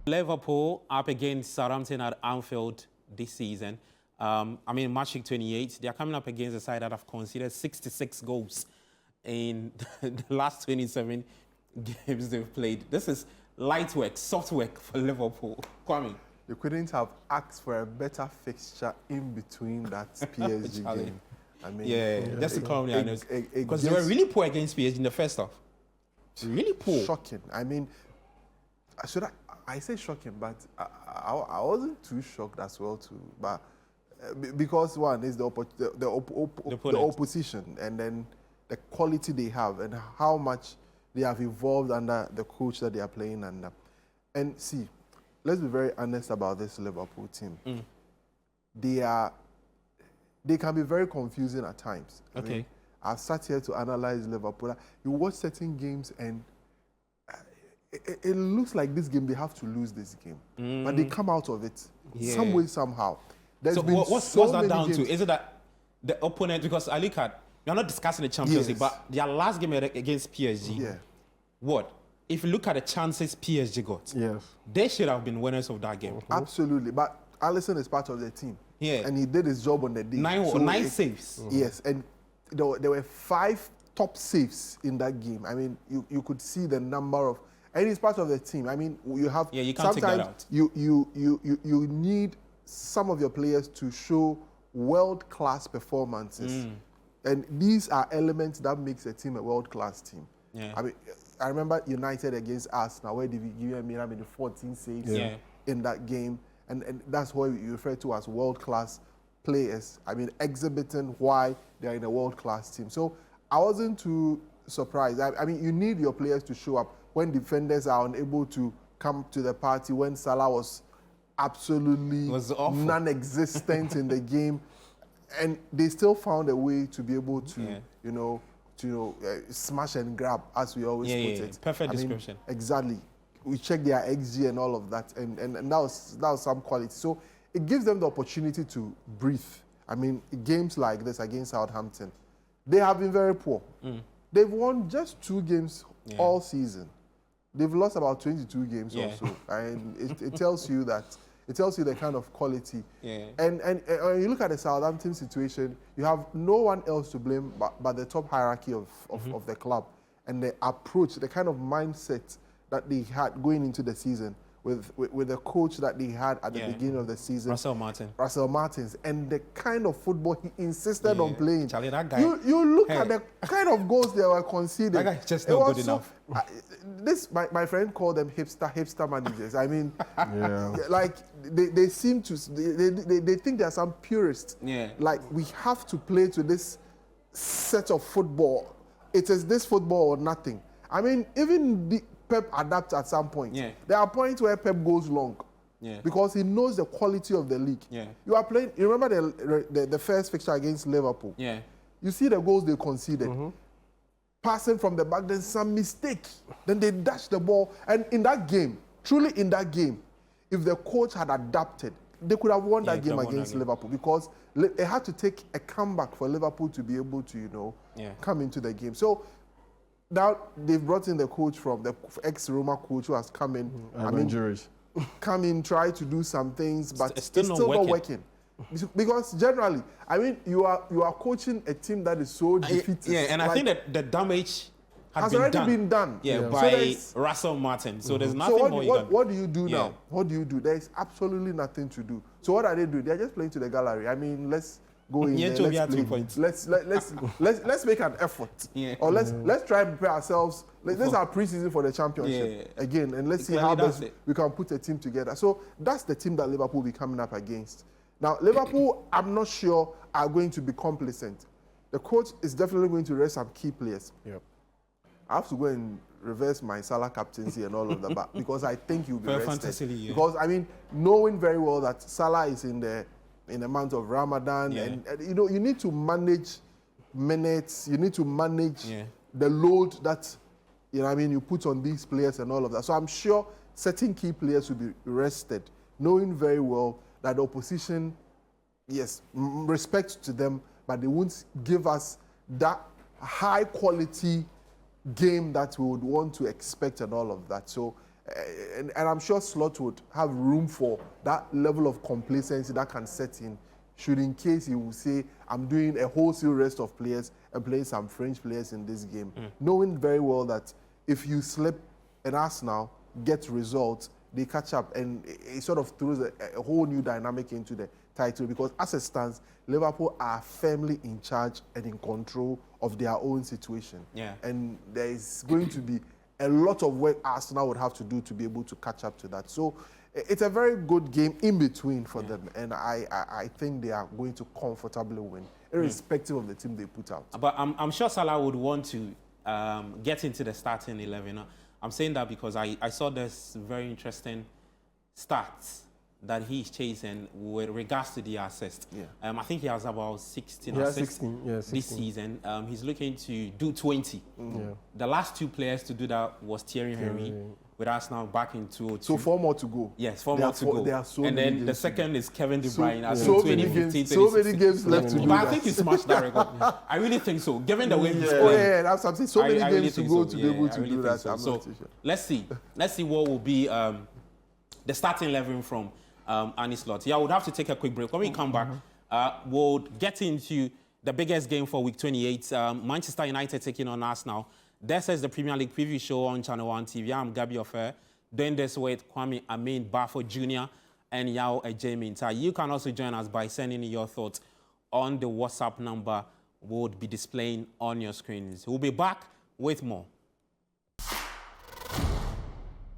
Liverpool up against Southampton at Anfield this season. Match week 28, they are coming up against a side that have conceded 66 goals in the last 27 games they've played. This is light work, soft work for Liverpool. Kwame. You couldn't have asked for a better fixture in between that PSG game. That's the comment I know. Because they were really poor against PSG in the first half. Really poor. Shocking. I say shocking, but I wasn't too shocked as well too. But because one is the opposition, and then the quality they have, and how much they have evolved under the coach that they are playing under. And see, let's be very honest about this Liverpool team. They can be very confusing at times. I've sat here to analyze Liverpool. You watch certain games and it looks like this game, they have to lose this game. But they come out of it some way, somehow. So what's that down to? Is it that the opponent, because I look at, you're not discussing the Champions League, but their last game against PSG, what? If you look at the chances PSG got, they should have been winners of that game. Absolutely, but Alisson is part of the team. And he did his job on the day. Nine saves. Yes, and there were 5 top saves in that game. You could see the number of, and he's part of the team. You have you can't take that out. You need some of your players to show world-class performances. And these are elements that makes a team a world-class team. I remember United against Arsenal, where they gave me 14 saves in that game. And that's what you refer to as world-class players. Exhibiting why they're in a world-class team. So I wasn't too surprised. You need your players to show up when defenders are unable to come to the party, when Salah was absolutely non-existent in the game. And they still found a way to be able to, smash and grab, as we always put it. Perfect description. Exactly. We check their XG and all of that, and that was some quality. So it gives them the opportunity to breathe. Games like this against Southampton, they have been very poor. They've won just 2 games all season. They've lost about 22 games or so, and it tells you that. It tells you the kind of quality. And when you look at the Southampton situation, you have no one else to blame but the top hierarchy of the club, and the approach, the kind of mindset that they had going into the season with the coach that they had at the beginning of the season. Russell Martins. And the kind of football he insisted on playing. Charlie, that guy. You look at the kind of goals they were conceding. That guy's just not good enough. My friend called them hipster managers. Like they seem to, they think there are some purists. Like, we have to play to this set of football. It is this football or nothing. Even Pep adapts at some point. There are points where Pep goes long. Because he knows the quality of the league. You are playing, you remember the first fixture against Liverpool? You see the goals they conceded. Passing from the back, then some mistake. Then they dash the ball. And in that game, truly in that game, if the coach had adapted, they could have won that game against Liverpool, because it had to take a comeback for Liverpool to be able to, come into the game. So now they've brought in the coach from the ex-Roma coach who has come in. Injuries. Come in, try to do some things, but it's still not working. Because generally, you are coaching a team that is so defeated. And I think that the damage has already been done. By Russell Martin. So there's nothing more you can do. What do you do now? What do you do? There is absolutely nothing to do. So what are they doing? They're just playing to the gallery. Let's go in there. Let's make an effort. Or let's try and prepare ourselves. This is our preseason for the championship again, and let's see how best we can put a team together. So that's the team that Liverpool will be coming up against. Now, Liverpool, I'm not sure, are going to be complacent. The coach is definitely going to rest some key players. I have to go and reverse my Salah captaincy and all of that, because I think he'll be rested. Because, knowing very well that Salah is in the month of Ramadan, and you need to manage minutes, you need to manage the load that you put on these players and all of that. So I'm sure certain key players will be rested, knowing very well that the opposition, respect to them, but they won't give us that high quality game that we would want to expect and all of that. So And I'm sure Slot would have room for that level of complacency that can set in, should in case he will say, I'm doing a wholesale rest of players and playing some French players in this game, knowing very well that if you slip and Arsenal get results, they catch up, and it sort of throws a whole new dynamic into the title, because as it stands, Liverpool are firmly in charge and in control of their own situation. Yeah. And there is going to be a lot of work Arsenal would have to do to be able to catch up to that. So it's a very good game in between for them, and I think they are going to comfortably win, irrespective of the team they put out. But I'm sure Salah would want to get into the starting 11. I'm saying that because I saw this very interesting stats that he's chasing with regards to the assist. Yeah. I think he has about 16 assists 16. this season. He's looking to do 20. The last 2 players to do that was Thierry Henry with Arsenal back in 2002. So 4 more to go. Yes, 4 more to go. There are so and many then games the second is Kevin De Bruyne. so many games left to do. But I think he smashed that record. I really think so, given the way he's playing. Oh yeah, that's something. So many games to go to be able to do that. So let's see what will be the starting 11 from Arne Slot. Yeah, I would have to take a quick break. When we come back, we'll get into the biggest game for week 28. Manchester United taking on Arsenal. This is the Premier League preview show on Channel 1 TV. I'm Gabi Ofer, doing this with Kwame Amin Bafo Jr. and Yao Ejeminta. You can also join us by sending in your thoughts on the WhatsApp number we'll be displaying on your screens. We'll be back with more.